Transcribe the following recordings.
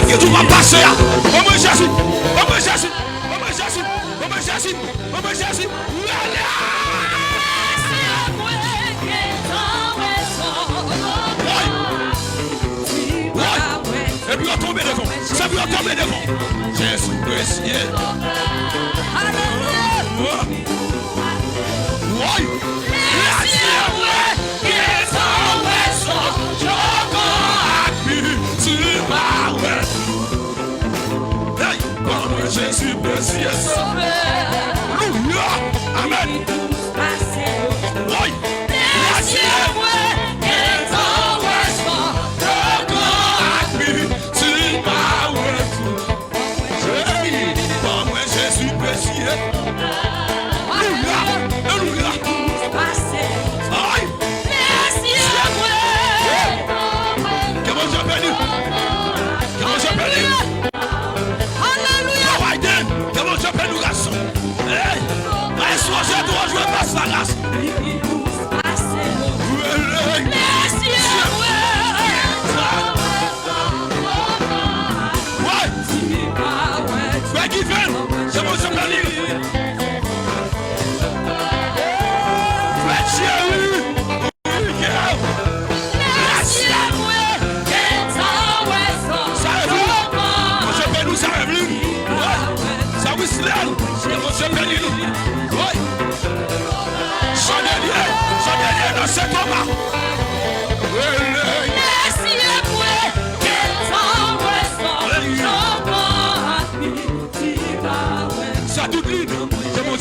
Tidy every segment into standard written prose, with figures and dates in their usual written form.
que tu vas passer. Comment Jésus, comment Jésus, comment Jésus, comment Jésus, comment Jésus. Et puis on tombe devant. Ça peut tomber devant. Jésus précieux. Oui. Jésus précieux. Alléluia. Amen. Oui.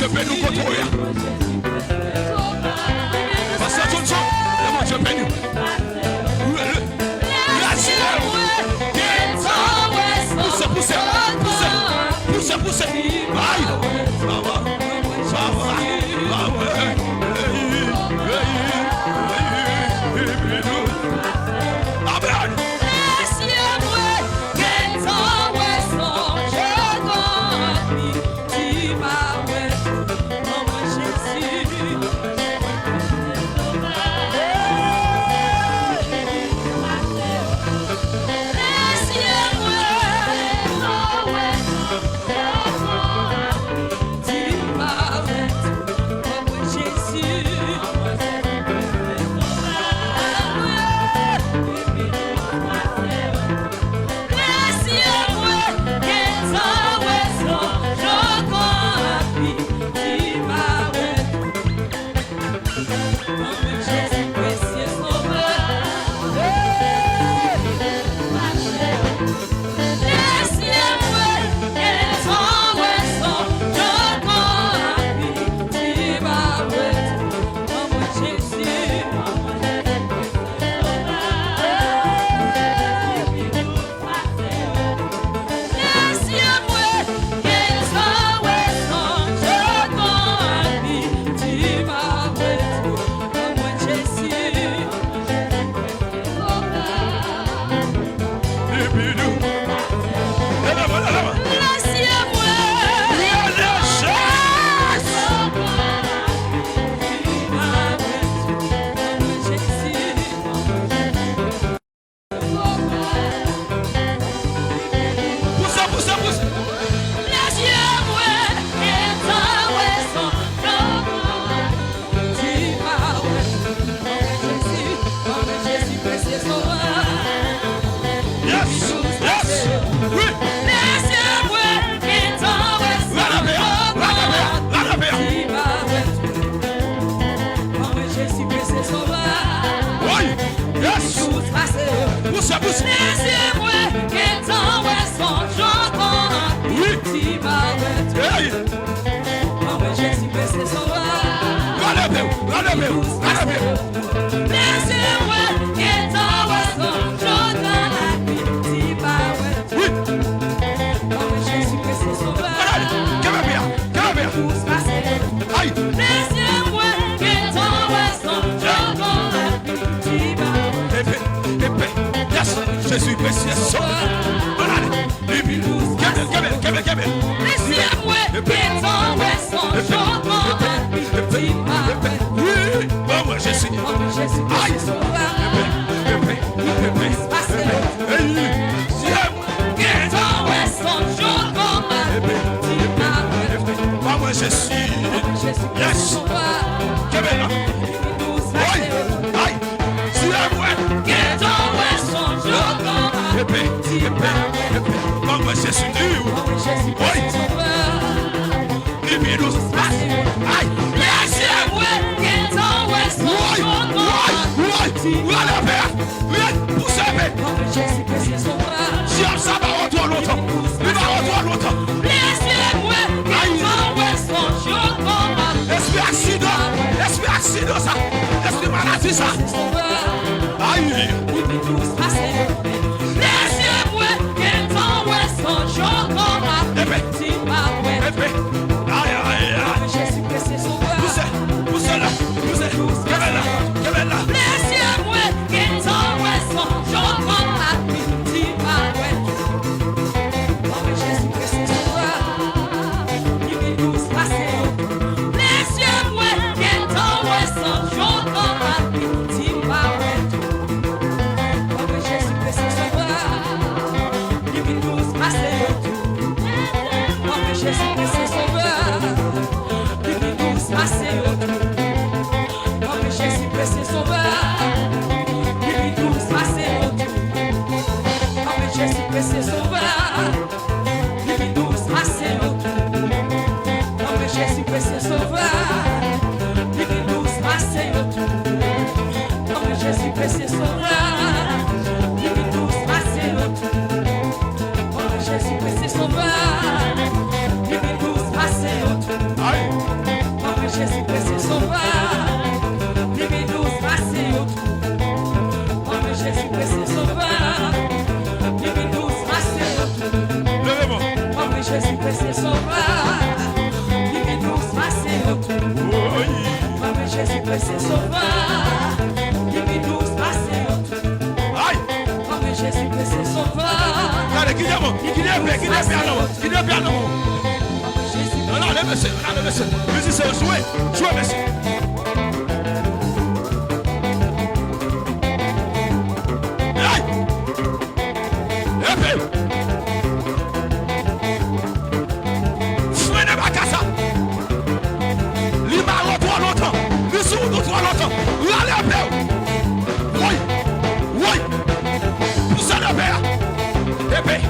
Je peux nous contrôler. Parce que tout ça, je peux nous. Poussez. Aïe. Jésus précieux. Oui. Maman Jésus nous. Oui. Libérous. Aïe. Oui, la paix. Oui, poussez. Si on s'en va retour longtemps. Il va retour longtemps. Esprit accident ça. Esprit maladie ça. Aïe. Épée. Aïe. Poussez là. Quelle est là. Jouez, monsieur. Aïe. Épée. Freinez ma casse. L'image trop longtemps. Le sous trop longtemps. Allez à paix. Oui. Poussez la paix. Épée.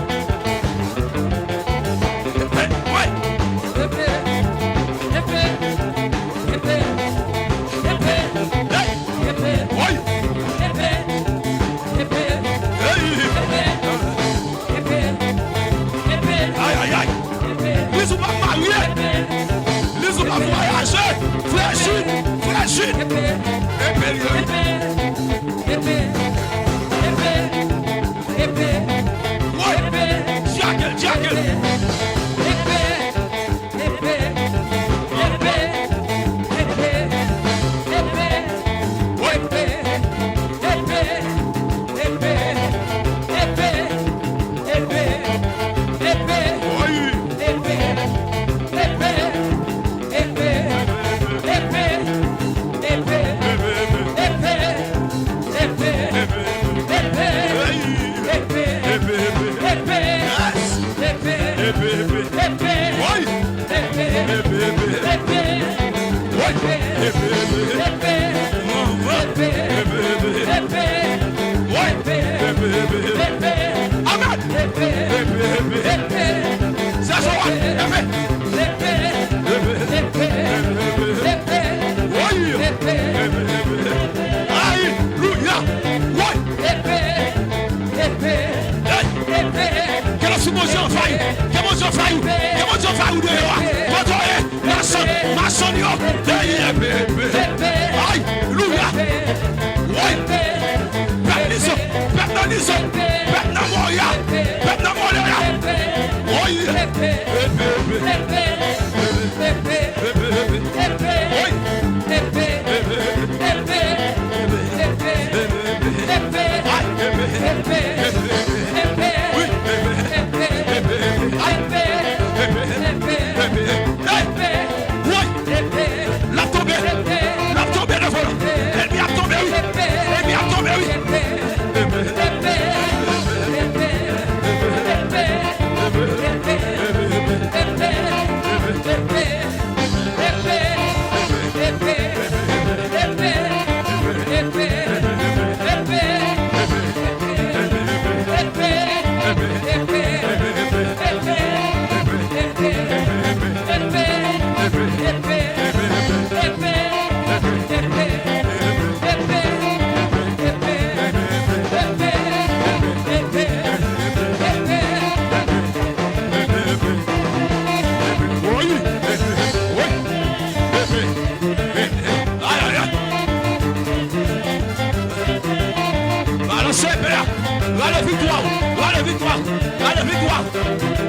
victoire.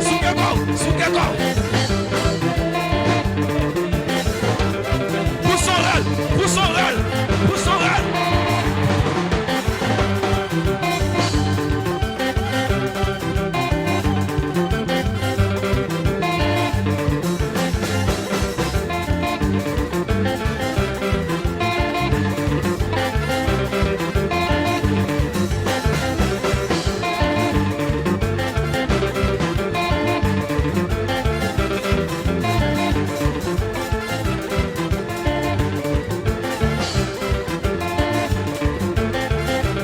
Soukeko. Pour son rêve.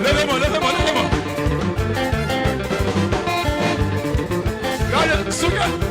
Levez-moi. Regarde, Souké.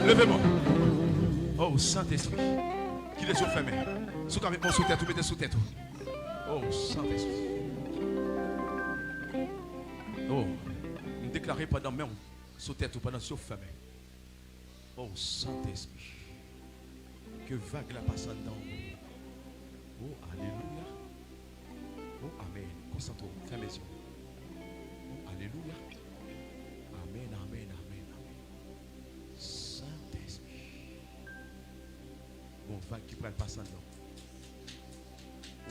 Levez-moi. Oh, Saint-Esprit. Qui les yeux fermés. Sous avec mon sous-tête, mettez sous-tête. Oh, Saint-Esprit. Oh, me déclarer pendant même sous-tête ou pendant les yeux fermés. Oh, Saint-Esprit. Que vague la passe dedans. Oh, alléluia. Oh, amen. Concentre-toi. Fermez les yeux. Oh, alléluia. Amen, amen, amen, amen. Saint-Esprit. Bon, vague qui prend le passant dedans.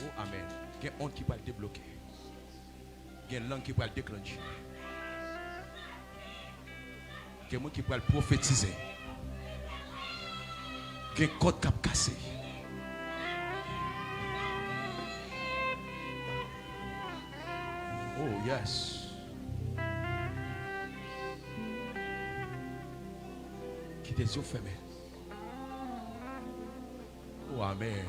Oh, amen. Il y a un honte qui va le débloquer. Il y a une langue qui va le déclencher. Il y a un monde qui va le prophétiser. Il y a un code qui va casser. Oh, yes. Qui des yeux fermés. Oh, amen.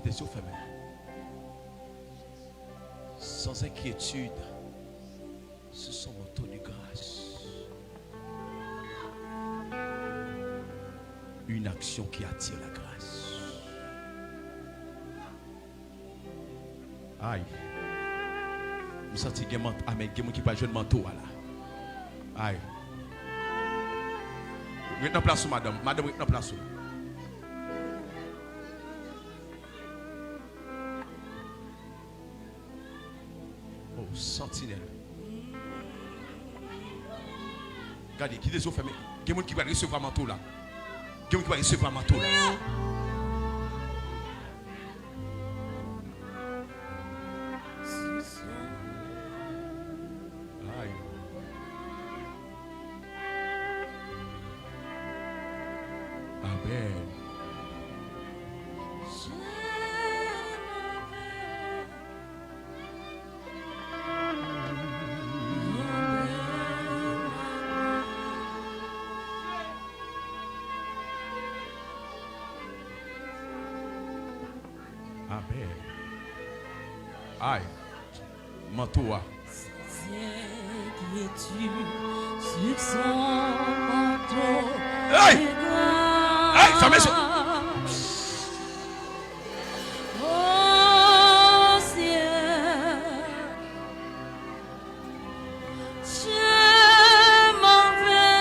Des yeux fermés. Sans inquiétude, ce sont manteau de grâce. Une action qui attire la grâce. Aïe. Vous sentez qu'il y a amen, qui pas jeune manteau là. Aïe. Maintenant place où madame. Madame, maintenant place où. Sentinelle. Regardez, qui des yeux fermés. Il y a des gens qui va recevoir un manteau là. Il y a des gens qui va recevoir un manteau là. Aïe. Amen. Amen. Aïe. Manteau. Sur son manteau. Aïe. Aïe, fermez ça. Oh ciel, je m'en vais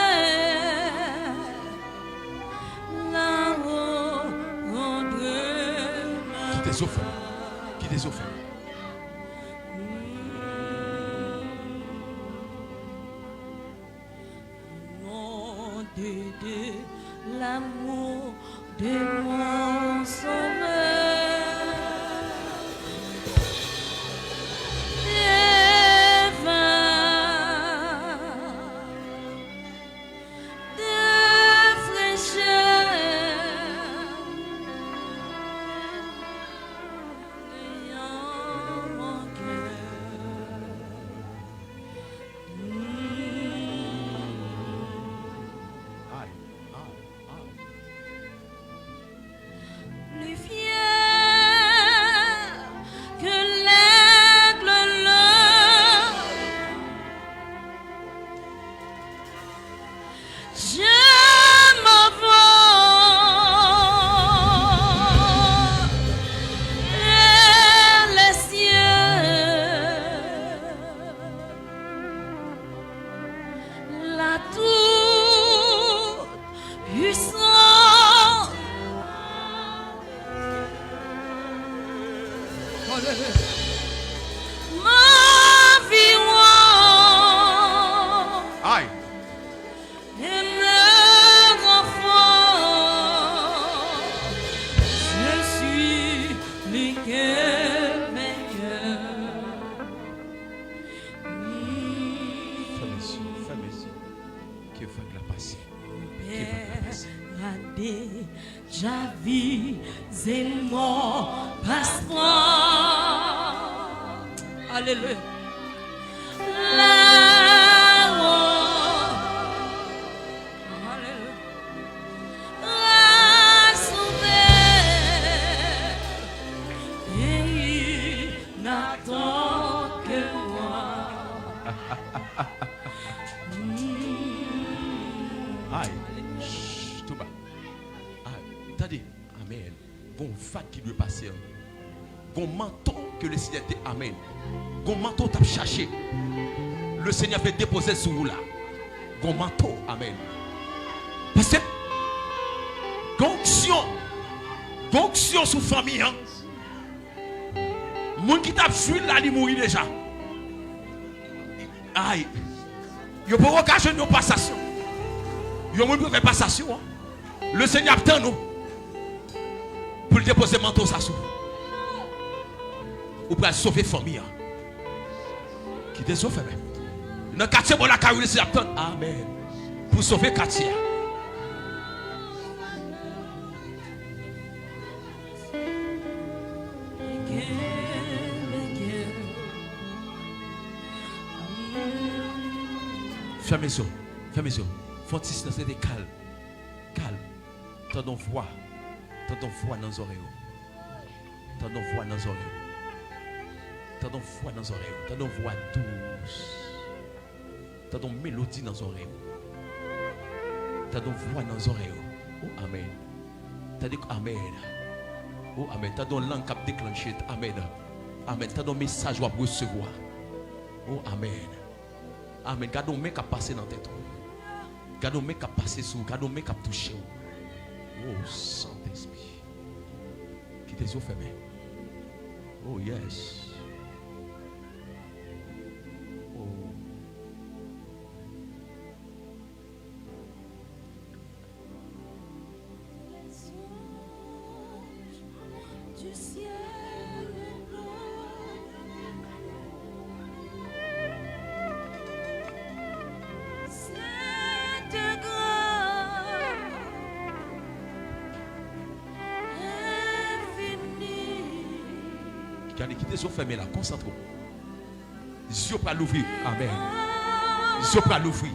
là-haut entre Qui des yeux fermés. Qui des yeux fermés. de l'amour de mon sauveur. De fraîcheur dans mon cœur. Plus fier. j'avise mon passeport. Alléluia. Là-haut, alléluia, rassemblés, et il n'attend que moi. Aïe. Chut, tout bas. Aïe. Attendez. Amen. Bon vague qui doit passer. Bon manteau que le Seigneur dit. Amen. Bon manteau t'a cherché. Le Seigneur fait déposer sur vous là. Bon manteau. Amen. Parce que Gonction sous famille. Hein? Moun qui t'a fui là, il mourit déjà. Aïe. Il peut occasionner nos passations. Il peut faire passation. Le Seigneur attend nous pour le déposer manteau ça sous. Ou pour sauver la famille. Qui te sauve même. Dans le quartier, la carrière, c'est attend. Amen. Pour sauver le quartier. Fermez les yeux. Fermez les yeux. Fontis dans cette calme. Calme. T'entends voix. T'entends voix dans les oreilles. T'entends voix dans les oreilles. T'entends voix dans les oreilles. T'entends voix douce. T'entends mélodie dans les oreilles. T'entends voix dans les oreilles. Oh Amen. T'as dit Amen. Oh Amen. T'entends langue qui a déclenché. Amen. Amen. T'entends message à recevoir. Oh Amen. Amen. Gardons mes qui a passé dans tête. Gardons mes qui a passé sous. Gardons mes qui a touché. Oh Saint-Esprit. Qui tes yeux fermés. Oh yes. Oh. Du ciel cette grâce infinie. Qui tes yeux fermés là, concentre-vous. Les yeux pour l'ouvrir. Amen. Les yeux pour l'ouvrir.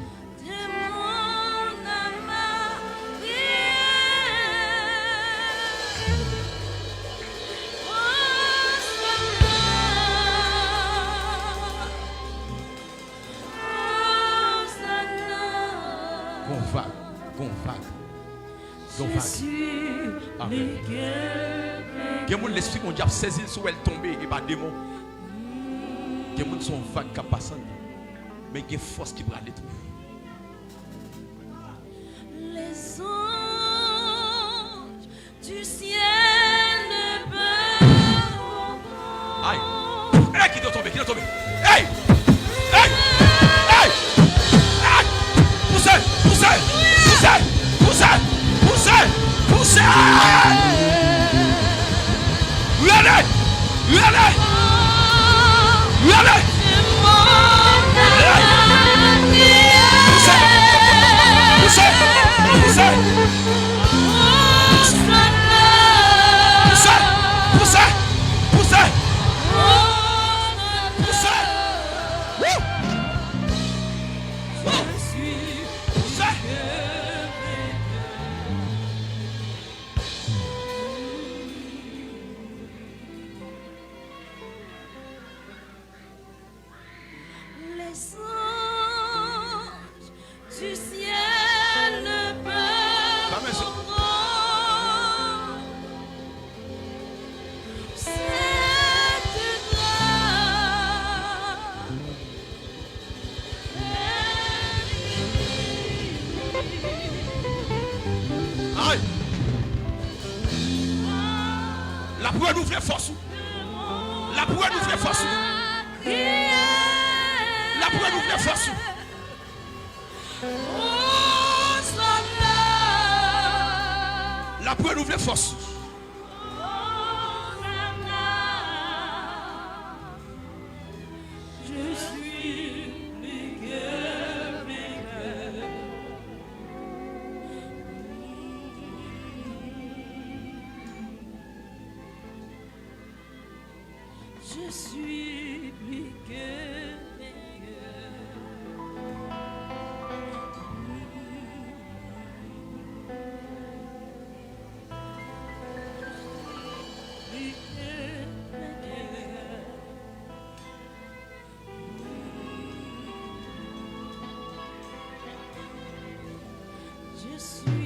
Amen. Il y a l'esprit qu'on a saisi sur elle tomber et pas démon. Il y a son vague qui passe. Mais il y a force qui va aller tout. Les anges du ciel ne peuvent. Aïe. Hey, qui doit tomber, qui doit tomber. Hey! Hey! Hey! Hey! Poussez! Poussez! Poussez! Poussez! Poussez! Poussez! Regardez! Regardez! Regardez! Poussez! Poussez! Poussez! Poussez! Poussez! Poussez! Les anges du ciel ne peuvent comprendre cette grâce. Aïe. La poêle nous fait force. La poêle nous fait force. La poêle nous fait force. La poêle nous fait force. Je suis suis plus que meilleur. Plus que meilleur. Je suis